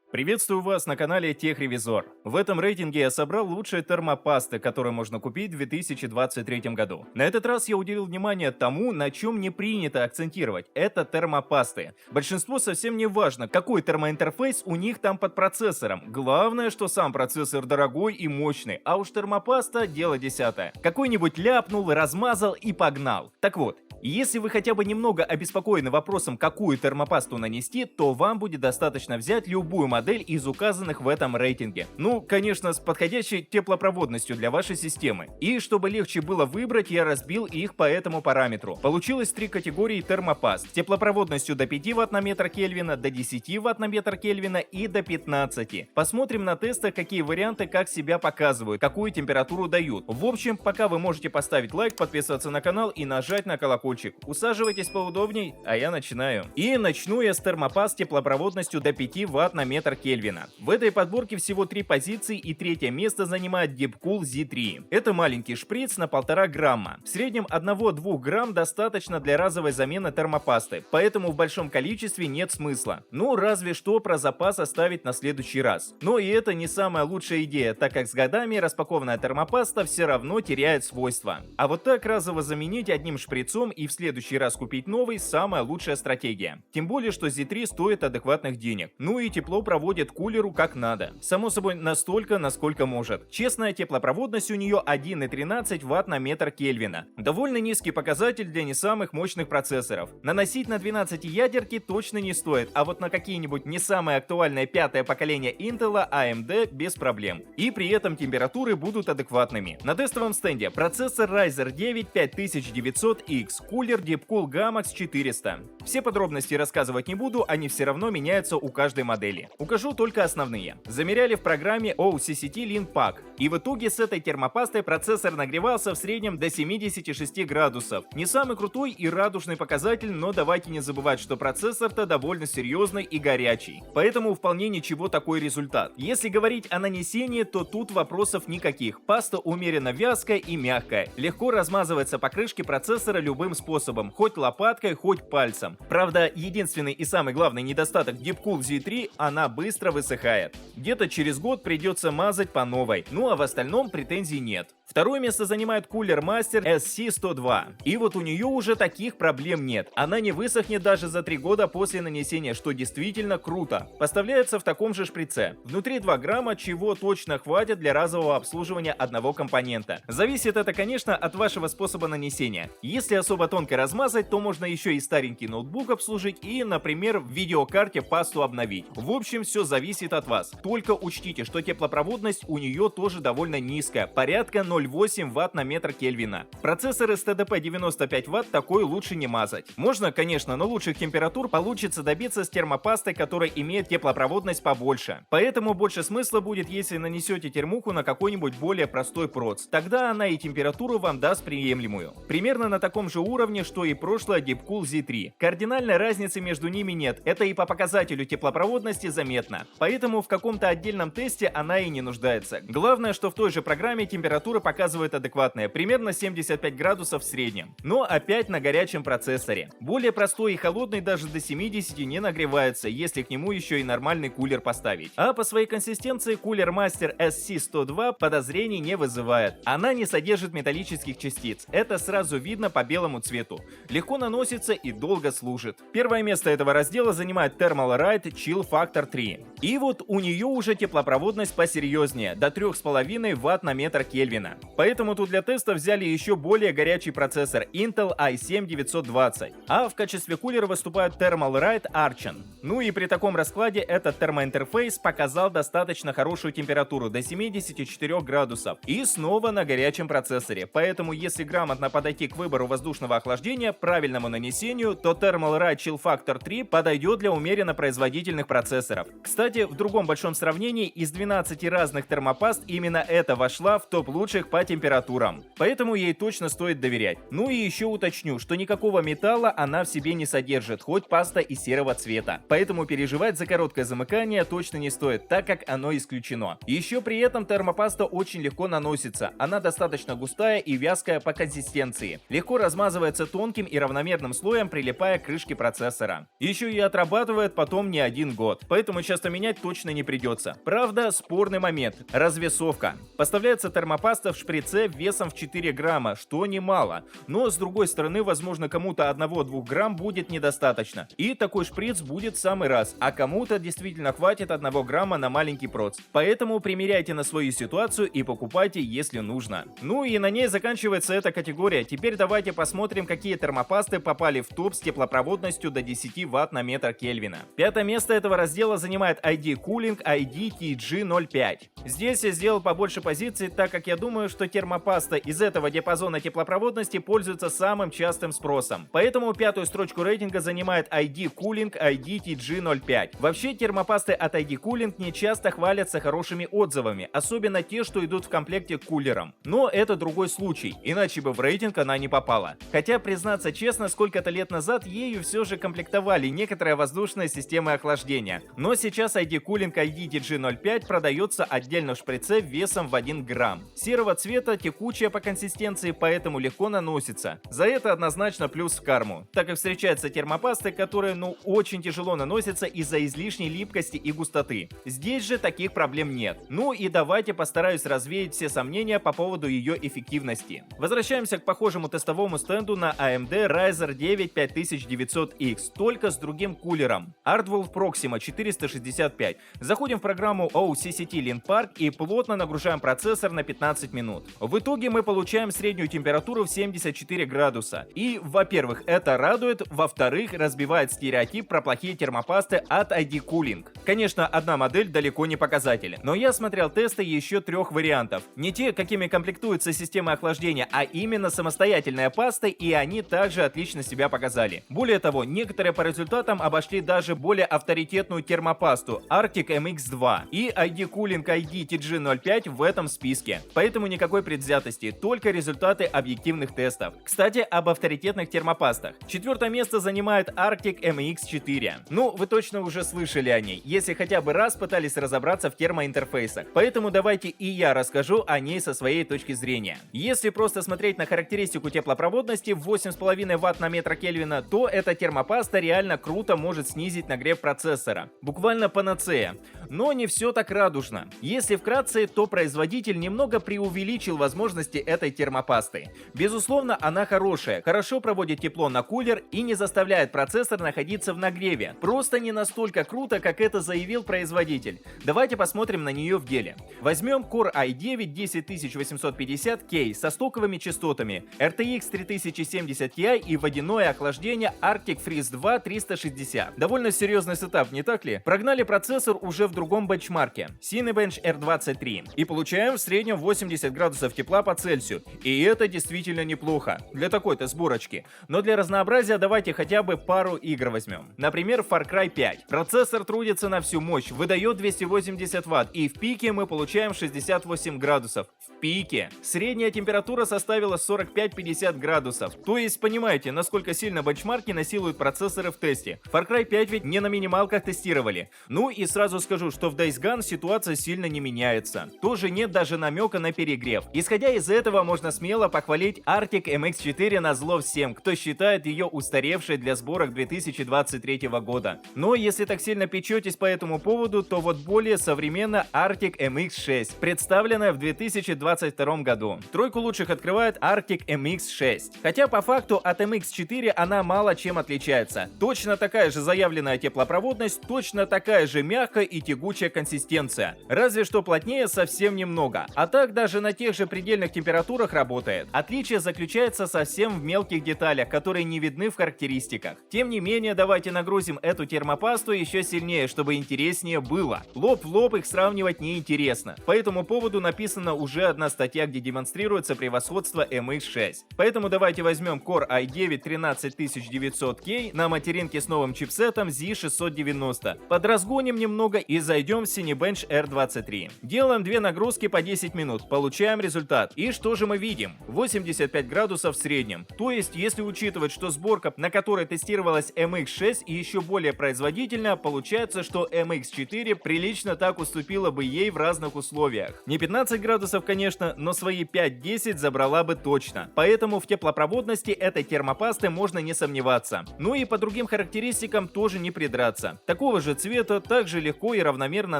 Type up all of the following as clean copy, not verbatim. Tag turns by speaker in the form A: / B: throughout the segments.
A: Приветствую вас на канале Техревизор. В этом рейтинге я собрал лучшие термопасты, которые можно купить в 2023 году. На этот раз я уделил внимание тому, на чем не принято акцентировать. Это термопасты. Большинству совсем не важно, какой термоинтерфейс у них там под процессором. Главное, что сам процессор дорогой и мощный, а уж термопаста — дело десятое. Какой-нибудь ляпнул, размазал и погнал. Так вот, если вы хотя бы немного обеспокоены вопросом, какую термопасту нанести, то вам будет достаточно взять любую модель из указанных в этом рейтинге. Ну, конечно, с подходящей теплопроводностью для вашей системы. И чтобы легче было выбрать, я разбил их по этому параметру. Получилось 3 категории термопаст. Теплопроводностью до 5 Вт на метр Кельвина, до 10 Вт на метр Кельвина и до 15. Посмотрим на тестах, какие варианты как себя показывают, какую температуру дают. В общем, пока вы можете поставить лайк, подписаться на канал и нажать на колокольчик. Усаживайтесь поудобней, а я начинаю. И начну я с термопаст теплопроводностью до 5 Вт на метр Кельвина. В этой подборке всего 3 позиции, и третье место занимает Deepcool Z3. Это маленький шприц на 1,5 грамма. В среднем 1-2 грамм достаточно для разовой замены термопасты, поэтому в большом количестве нет смысла. Ну, разве что про запас оставить на следующий раз. Но и это не самая лучшая идея, так как с годами распакованная термопаста все равно теряет свойства. А вот так разово заменить одним шприцом и в следующий раз купить новый — самая лучшая стратегия. Тем более, что Z3 стоит адекватных денег. Ну и тепло проводит кулеру как надо. Само собой, настолько, насколько может. Честная теплопроводность у нее 1,13 Вт на метр Кельвина. Довольно низкий показатель для не самых мощных процессоров. Наносить на 12 ядерки точно не стоит, а вот на какие-нибудь не самое актуальное 5-е поколение Intel, AMD без проблем. И при этом температуры будут адекватными. На тестовом стенде процессор Ryzen 9 5900X, кулер Deepcool Gamax 400. Все подробности рассказывать не буду, они все равно меняются у каждой модели. Укажу только основные. Замеряли в программе OCCT LeanPack. И в итоге с этой термопастой процессор нагревался в среднем до 76 градусов. Не самый крутой и радужный показатель, но давайте не забывать, что процессор-то довольно серьезный и горячий. Поэтому вполне ничего такой результат. Если говорить о нанесении, то тут вопросов никаких. Паста умеренно вязкая и мягкая. Легко размазывается по крышке процессора любым способом, хоть лопаткой, хоть пальцем. Правда, единственный и самый главный недостаток Deepcool Z3 — она быстро высыхает. Где-то через год придется мазать по новой, ну а в остальном претензий нет. Второе место занимает Cooler Master SC102. И вот у нее уже таких проблем нет. Она не высохнет даже за 3 года после нанесения, что действительно круто. Поставляется в таком же шприце. Внутри 2 грамма, чего точно хватит для разового обслуживания одного компонента. Зависит это, конечно, от вашего способа нанесения. Если особо тонко размазать, то можно еще и старенький ноутбук обслужить и, например, в видеокарте пасту обновить. В общем, все зависит от вас. Только учтите, что теплопроводность у нее тоже довольно низкая, порядка 0,8 Вт на метр Кельвина. Процессор STDP 95 Вт такой лучше не мазать. Можно, конечно, но лучших температур получится добиться с термопастой, которая имеет теплопроводность побольше. Поэтому больше смысла будет, если нанесете термуху на какой-нибудь более простой проц. Тогда она и температуру вам даст приемлемую. Примерно на таком же уровне, что и прошлая Deepcool Z3. Кардинальной разницы между ними нет, это и по показателю теплопроводности заметно. Поэтому в каком-то отдельном тесте она и не нуждается. Главное, что в той же программе температура показывает адекватная, примерно 75 градусов в среднем. Но опять на горячем процессоре. Более простой и холодный даже до 70 не нагревается, если к нему еще и нормальный кулер поставить. А по своей консистенции Cooler Master SC102 подозрений не вызывает. Она не содержит металлических частиц, это сразу видно по белому цвету. Легко наносится и долго служит. Первое место этого раздела занимает Thermalright Chill Factor 3. И вот у нее уже теплопроводность посерьезнее, до 3,5 Вт на метр Кельвина. Поэтому тут для теста взяли еще более горячий процессор Intel i7 920. А в качестве кулера выступает Thermalright Archon. Ну и при таком раскладе этот термоинтерфейс показал достаточно хорошую температуру до 74 градусов. И снова на горячем процессоре. Поэтому если грамотно подойти к выбору воздушного охлаждения, правильному нанесению, то Thermalright Chill Factor 3 подойдет для умеренно производительных процессоров. Кстати, в другом большом сравнении из 12 разных термопаст именно эта вошла в топ лучших их по температурам. Поэтому ей точно стоит доверять. Ну и еще уточню, что никакого металла она в себе не содержит, хоть паста и серого цвета. Поэтому переживать за короткое замыкание точно не стоит, так как оно исключено. Еще при этом термопаста очень легко наносится. Она достаточно густая и вязкая по консистенции. Легко размазывается тонким и равномерным слоем, прилипая к крышке процессора. Еще и отрабатывает потом не один год. Поэтому часто менять точно не придется. Правда, спорный момент. Развесовка. Поставляется термопаста в шприце весом в 4 грамма, что немало. Но с другой стороны, возможно, кому-то 1-2 грамм будет недостаточно. И такой шприц будет в самый раз, а кому-то действительно хватит 1 грамма на маленький проц. Поэтому примеряйте на свою ситуацию и покупайте, если нужно. Ну и на ней заканчивается эта категория. Теперь давайте посмотрим, какие термопасты попали в топ с теплопроводностью до 10 Вт на метр Кельвина. Пятое место этого раздела занимает ID Cooling ID-TG05. Здесь я сделал побольше позиций, так как я думаю, что термопаста из этого диапазона теплопроводности пользуется самым частым спросом. Поэтому пятую строчку рейтинга занимает ID Cooling ID-TG05. Вообще термопасты от ID Cooling не часто хвалятся хорошими отзывами, особенно те, что идут в комплекте к кулерам. Но это другой случай, иначе бы в рейтинг она не попала. Хотя, признаться честно, сколько-то лет назад ею все же комплектовали некоторые воздушные системы охлаждения. Но сейчас ID Cooling ID-TG05 продается отдельно в шприце весом в 1 грамм. Серого цвета, текучая по консистенции, поэтому легко наносится. За это однозначно плюс в карму, так как встречаются термопасты, которые очень тяжело наносятся из-за излишней липкости и густоты. Здесь же таких проблем нет. Ну и давайте постараюсь развеять все сомнения по поводу ее эффективности. Возвращаемся к похожему тестовому стенду на AMD Ryzen 9 5900X, только с другим кулером. Hardwolf Proxima 465. Заходим в программу OCCT Linpark и плотно нагружаем процессор на 15 минут. В итоге мы получаем среднюю температуру в 74 градуса. И, во-первых, это радует, во-вторых, разбивает стереотип про плохие термопасты от ID Cooling. Конечно, одна модель далеко не показатель, но я смотрел тесты еще 3 вариантов. Не те, какими комплектуется система охлаждения, а именно самостоятельная паста, и они также отлично себя показали. Более того, некоторые по результатам обошли даже более авторитетную термопасту Arctic MX2 и ID Cooling ID-TG05 в этом списке. Поэтому никакой предвзятости, только результаты объективных тестов. Кстати, об авторитетных термопастах. 4 место занимает Arctic MX4. Ну, вы точно уже слышали о ней, если хотя бы раз пытались разобраться в термоинтерфейсах. Поэтому давайте и я расскажу о ней со своей точки зрения. Если просто смотреть на характеристику теплопроводности в 8,5 Вт на метр Кельвина, то эта термопаста реально круто может снизить нагрев процессора. Буквально панацея. Но не все так радужно. Если вкратце, то производитель немного преувеличил возможности этой термопасты. Безусловно, она хорошая, хорошо проводит тепло на кулер и не заставляет процессор находиться в нагреве. Просто не настолько круто, как это заявил производитель. Давайте посмотрим на нее в деле. Возьмем Core i9 10850K со стоковыми частотами, RTX 3070 Ti и водяное охлаждение Arctic Freeze 2 360. Довольно серьезный сетап, не так ли? Прогнали процессор уже в другом бенчмарке Cinebench R23 и получаем в среднем 80 градусов тепла по Цельсию. И это действительно неплохо для такой-то сборочки. Но для разнообразия давайте хотя бы пару игр возьмем. Например, Far Cry 5. Процессор трудится на всю мощь, выдает 280 Вт, и в пике мы получаем 68 градусов. В пике. Средняя температура составила 45-50 градусов. То есть понимаете, насколько сильно бенчмарки насилуют процессоры в тесте. Far Cry 5 ведь не на минималках тестировали. Ну и сразу скажу, что в Days Gone ситуация сильно не меняется. Тоже нет даже намека на перегрев. Исходя из этого, можно смело похвалить Arctic MX4 на зло всем, кто считает ее устаревшей для сборок 2023 года. Но если так сильно печетесь по этому поводу, то вот более современно Arctic MX6, представленная в 2022 году. Тройку лучших открывает Arctic MX6. Хотя по факту от MX4 она мало чем отличается. Точно такая же заявленная теплопроводность, точно такая же мягкая и тягучая консистенция. Разве что плотнее совсем немного. А так даже на тех же предельных температурах работает. Отличие заключается совсем в мелких деталях, которые не видны в характеристиках. Тем не менее, давайте нагрузим эту термопасту еще сильнее, чтобы интереснее было. Лоб в лоб их сравнивать неинтересно. По этому поводу написана уже одна статья, где демонстрируется превосходство MX6. Поэтому давайте возьмем Core i9 13900K на материнке с новым чипсетом Z690. Подразгоним немного и зайдем в Cinebench R23. Делаем 2 нагрузки по 10 минут, получаем результат. И что же мы видим? 85 градусов в среднем. То есть, если учитывать, что сборка, на которой тестировалась MX6 и еще более производительная, получается, что MX4 прилично так уступила бы ей в разных условиях. Не 15 градусов, конечно, но свои 5-10 забрала бы точно. Поэтому в теплопроводности этой термопасты можно не сомневаться. Ну и по другим характеристикам тоже не придраться. Такого же цвета также легко и равномерно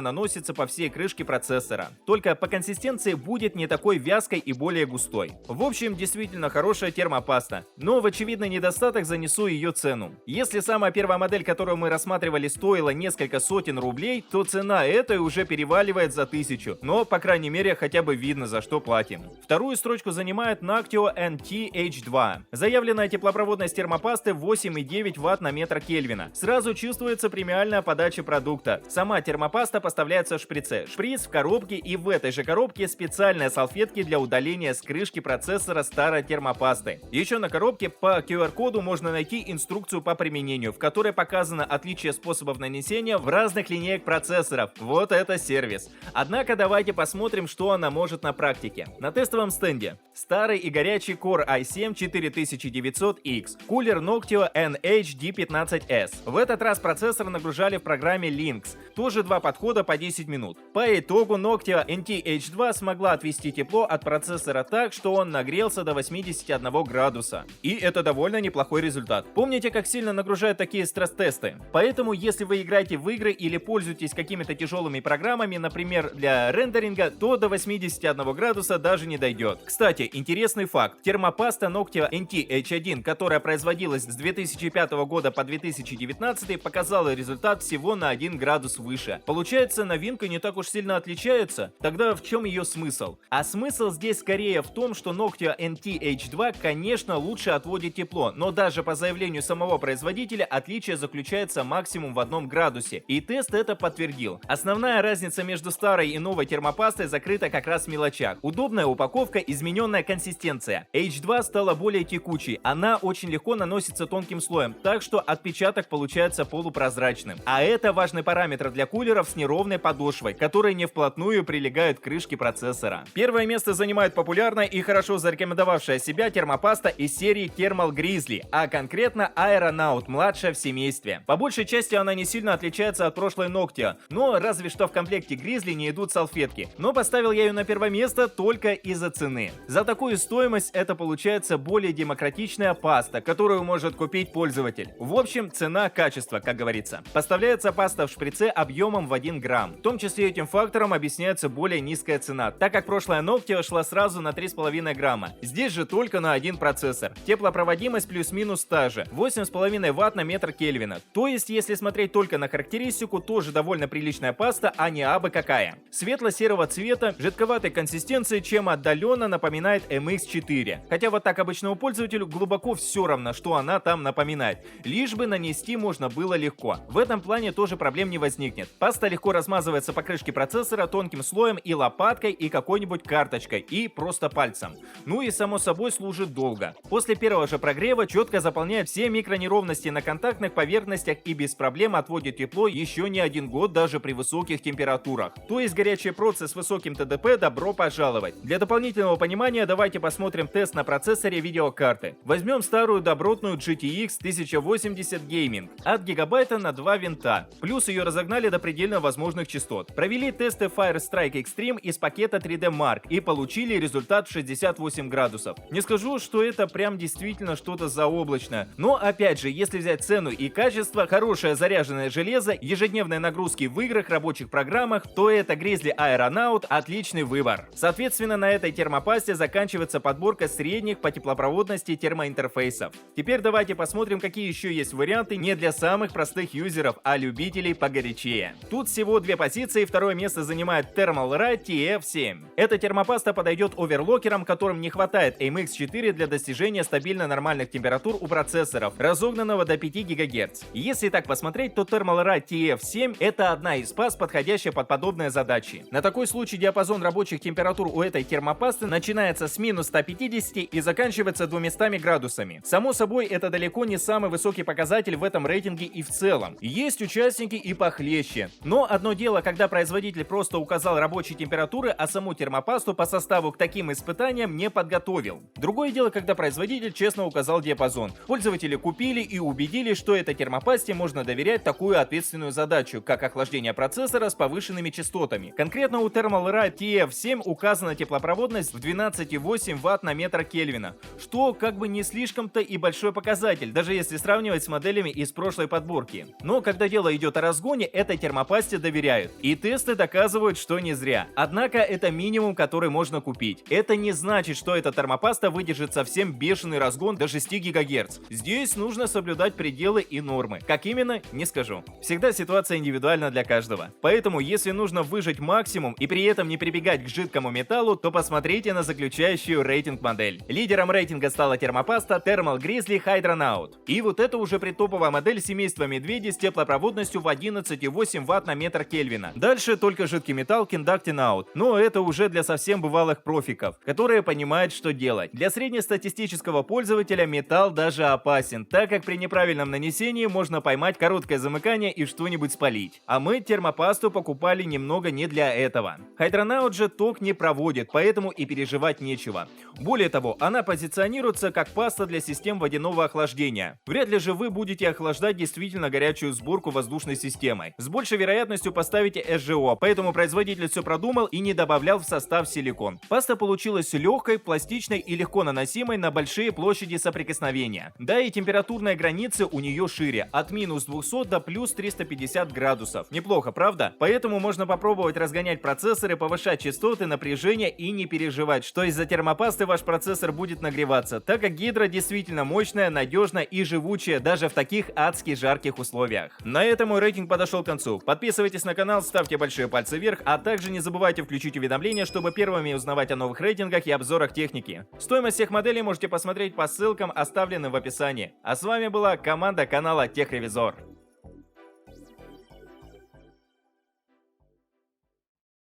A: наносится по всей крышке процессора. Только по консистенции будет не такой вязкой и более густой. В общем, действительно хорошая термопаста. Но в очевидный недостаток занесу ее цену. Если самая первая модель, которую мы рассматривали, стоила несколько сотен рублей, то цена этой уже переваливает за 1000. Но, по крайней мере, хотя бы видно, за что платим. Вторую строчку занимает Noctio NT-H2. Заявленная теплопроводность термопасты 8,9 Вт на метр Кельвина. Сразу чувствуется премиальная подача продукта. Сама термопаста поставляется в шприце. Шприц в коробке, и в этой же коробке специальные салфетки для удаления с крышки процессора старой термопасты. Еще на коробке по QR-коду можно найти инструкцию по применению, в которой показано отличие способов нанесения в разных линеек процессоров. Вот это сервис. Однако давайте посмотрим, что она может на практике. На тестовом стенде старый и горячий Core i7-4900X, кулер Noctio NH-D15S. В этот раз процессор нагружали в программе Lynx. Тоже два подхода по 10 минут. По итогу Noctio NT-H2 смогла отвести тепло от процессора так, что он нагрелся до 81 градуса. И это довольно неплохой результат. Помните, как сильно нагружают такие стресс-тесты? Поэтому, если вы играете в игры или пользуетесь какими-то тяжелыми программами, например, для рендеринга, то до 81 градуса даже не дойдет. Кстати, интересный факт. Термопаста Noctio NT-H1, которая производилась с 2005 года по 2019, показала результат всего на 1 градус выше. Получается, новинка не так уж сильно отличается? Тогда в чем ее смысл? А смысл здесь скорее в том, что Noctio NT-H2, конечно, лучше отводит тепло, но даже по заявлению самого производителя отличие заключается максимум в 1 градусе. И тест это подтвердил. Основная разница между старой и новой термопастой закрыта как раз в мелочах. Удобная упаковка, измененная консистенция. H2 стала более текучей, она очень легко наносится тонким слоем, так что отпечаток получается полупрозрачным. А это важный параметр для кулеров с неровной подошвой, которые не вплотную прилегают к крышке процессора. Первое место занимает популярная и хорошо зарекомендовавшая себя термопаста из серии Thermal Grizzly, а конкретно Aeronaut, младшая в семействе. По большей части она не сильно отличается от прошлой Noctio, но разве что в комплекте Grizzly не идут салфетки. Но поставил я ее на первое место только из-за цены. За такую стоимость это получается более демократичная паста, которую может купить пользователь. В общем, цена-качество, как говорится. Поставляется паста в шприце объемом в 1 грамм. В том числе этим фактором объясняется более низкая цена, так как прошлая Noctio шла сразу на 3,5 грамма. Здесь же только на один процессор. Теплопроводимость плюс-минус та же. 8,5 Вт на метр Кельвина. То есть, если смотреть только на характеристику, тоже довольно приличная паста, а не абы какая. Светло-серого цвета, жидковатой консистенции, чем отдаленно напоминает MX4. Хотя вот так обычному пользователю глубоко все равно, что она там напоминает. Лишь бы нанести можно было легко. В этом плане тоже проблем не возникнет. Паста легко размазывается по крышке процессора тонким слоем и лопаткой, и какой-нибудь карточкой, и просто пальцем. Ну и само собой служит долго. После первого же прогрева четко заполняет все микронеровности на контактных поверхностях и без проблем отводит тепло еще не 1 год даже при высоких температурах. То есть горячий процесс с высоким ТДП добро пожаловать. Для дополнительного понимания давайте посмотрим тест на процессоре видеокарты. Возьмем старую добротную GTX 1080 Gaming от гигабайта на 2 винта. Плюс ее разогнали до предельно возможных частот. Провели тесты Firestrike Extreme из пакета 3D Mark и получили результат в 68 градусов. Не скажу, что это прям действительно что-то заоблачное, но опять же, если взять цену и качество, хорошее заряженное железо, ежедневные нагрузки в играх, рабочих программах, то это Grizzly Aeronaut отличный выбор. Соответственно, на этой термопасте заканчивается подборка средних по теплопроводности термоинтерфейсов. Теперь давайте посмотрим, какие еще есть варианты не для самых простых юзеров, а любителей погорячее. Тут всего 2 позиции, второе место занимает Thermalright TF7. Эта термопаста подойдет оверлокерам, которым не хватает MX4 для достижения стабильно нормальных температур у процессоров, разогнанного до 5 ГГц. Если так посмотреть, то Thermalright TF7 это одна из паст, подходящая под подобные задачи. На такой случай диапазон рабочих температур у этой термопасты начинается с минус 150 и заканчивается 200 градусами. Само собой, это далеко не самый высокий показатель в этом рейтинге и в целом. Есть участники и похлеще, итоге. Но одно дело, когда производитель просто указал рабочие температуры, а саму термопасту по составу к таким испытаниям не подготовил. Другое дело, когда производитель честно указал диапазон. Пользователи купили и убедились, что этой термопасте можно доверять такую ответственную задачу, как охлаждение процессора с повышенными частотами. Конкретно у Thermalright TF7 указана теплопроводность в 12,8 Вт на метр Кельвина, что как бы не слишком-то и большой показатель, даже если сравнивать с моделями из прошлой подборки. Но когда дело идет о разгоне, этой термопасте доверяют. И тесты доказывают, что не зря. Однако это минимум, который можно купить. Это не значит, что эта термопаста выдержит совсем бешеный разгон до 6 ГГц. Здесь нужно соблюдать пределы и нормы. Как именно, не скажу. Всегда ситуация индивидуальна для каждого. Поэтому, если нужно выжать максимум и при этом не прибегать к жидкому металлу, то посмотрите на заключающую рейтинг модель. Лидером рейтинга стала термопаста Thermal Grizzly Hydronaut. И вот это уже притоповая модель семейства медведей с теплопроводностью в 11,8 Вт на метр Кельвина. Дальше только жидкий металл Conducting Out. Но это уже для совсем бывалых профиков, которые понимают, что делать. Для среднестатистического пользователя металл даже опасен, так как при неправильном нанесении можно поймать короткое замыкание и что-нибудь спалить. А мы термопасту покупали немного не для этого. Hydronaut же ток не проводит, поэтому и переживать нечего. Более того, она позиционируется как паста для систем водяного охлаждения. Вряд ли же вы будете охлаждать действительно горячую сборку воздушной системой. С большей вероятностью поставите СЖО, поэтому производитель все продумал и не добавлял в состав силикон. Паста получилась легкой, пластичной и легко наносимой на большие площади соприкосновения. Да и температурные границы у нее шире, от минус 200 до плюс 350 градусов. Неплохо, правда? Поэтому можно попробовать разгонять процессоры, повышать частоты, напряжение и не переживать, что из-за термопасты ваш процессор будет нагреваться, так как гидро действительно мощная, надежная и живучая даже в таких адски жарких условиях. На этом мой рейтинг подошел к концу. Подписывайтесь на канал, ставьте большие пальцы вверх, а также не забывайте включить уведомления, чтобы первыми узнавать о новых рейтингах и обзорах техники. Стоимость всех моделей можете посмотреть по ссылкам, оставленным в описании. А с вами была команда канала Техревизор.